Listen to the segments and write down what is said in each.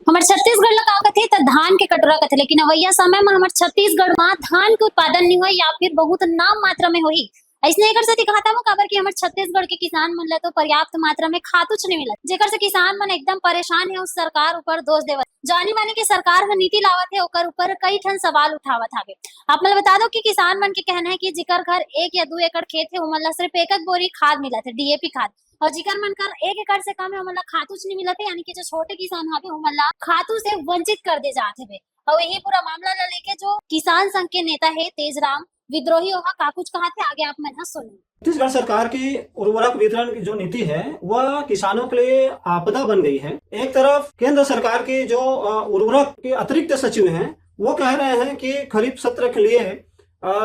हमारे छत्तीसगढ़ ला का कथे त धान के कटोरा कथे, लेकिन अवैया समय में हमारे छत्तीसगढ़ में धान के उत्पादन नहीं हुई या फिर बहुत नाम मात्रा में होही। ऐसने एकर सेती कहता हूं काबर कि हमारे छत्तीसगढ़ के किसान मन ला तो पर्याप्त मात्रा में खातुच नहीं मिलत, जेकर से किसान मन एकदम परेशान है। उस सरकार ऊपर दोष देवत जानी माने कि सरकार ह नीति लावत है, ओकर ऊपर कई ठन सवाल उठावत हावे। आप मन बता दो कि किसान मन के कहना है कि जिकर घर 1 या 2 एकड़ खेत है ओमन ला सिर्फ एक बोरी खाद मिलत है, डीएपी खाद। और जिकर मन कर 1 एकड़ से कम है ओमन ला खातुच नहीं मिलत है, यानी कि जो छोटे किसान हावे ओमन ला खातू से वंचित कर दे जात हवे। और यही पूरा मामला ला लेके जो किसान संघ के नेता है तेजराम विद्रोही ओहा का कुछ कहा थे, आगे आप मन ह सुनो। छत्तीसगढ़ सरकार की उर्वरक वितरण की जो नीति है वह किसानों के लिए आपदा बन गई है। एक तरफ केंद्र सरकार के जो उर्वरक के अतिरिक्त सचिव हैं वो कह रहे हैं कि खरीफ सत्र के लिए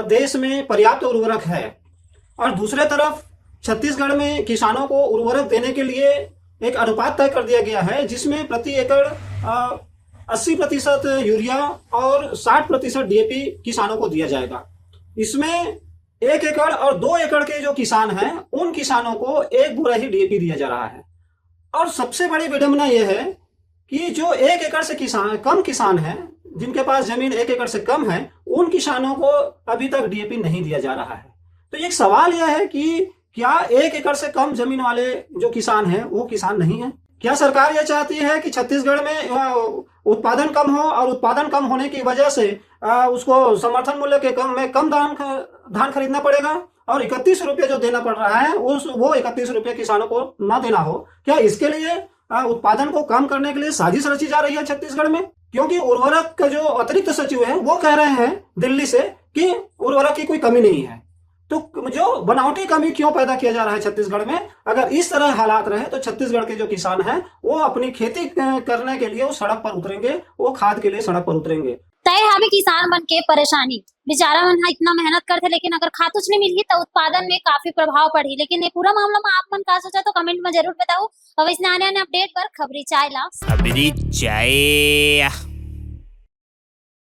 देश में पर्याप्त उर्वरक है, और दूसरे तरफ छत्तीसगढ़ में किसानों को उर्वरक देने के लिए एक अनुपात तय कर दिया गया है, जिसमें प्रति एकड़ 80% यूरिया और 60% डीएपी किसानों को दिया जाएगा। इसमें 1 एकड़ और 2 एकड़ के जो किसान हैं उन किसानों को 1 बोरा ही डीएपी दिया जा रहा है। और सबसे बड़ी विडंबना यह है कि जो 1 एकड़ से कम किसान हैं, जिनके पास जमीन 1 एकड़ से कम है, उन किसानों को अभी तक डीएपी नहीं दिया जा रहा है। तो एक सवाल यह है कि क्या 1 एकड़ से कम जमीन वाले जो किसान हैं वो किसान नहीं है? क्या सरकार यह चाहती है कि छत्तीसगढ़ में उत्पादन कम हो, और उत्पादन कम होने की वजह से उसको समर्थन मूल्य के कम धान खरीदना पड़ेगा, और 31 रुपये जो देना पड़ रहा है वो 31 रुपये किसानों को ना देना हो? क्या इसके लिए उत्पादन को कम करने के लिए साजिश रची जा रही है छत्तीसगढ़ में? क्योंकि उर्वरक का जो अतिरिक्त सचिव है वो कह रहे हैं दिल्ली से कि उर्वरक की कोई कमी नहीं है। तो जो बनावटी कमी क्यों पैदा किया जा रहा है छत्तीसगढ़ में? अगर इस तरह हालात रहे तो छत्तीसगढ़ के जो किसान हैं वो अपनी खेती करने के लिए वो सड़क पर उतरेंगे, वो खाद के लिए सड़क पर उतरेंगे। तय हावे किसान मन के परेशानी, बेचारा मन इतना मेहनत करते लेकिन अगर खातुच नहीं मिलही तो उत्पादन में काफी प्रभाव पड़ी। लेकिन ये पूरा मामला में आप मन का सोचा तो कमेंट में जरूर बताओ। अब इसने आने अपडेट पर खबरी चाय ला। खबरी चाय।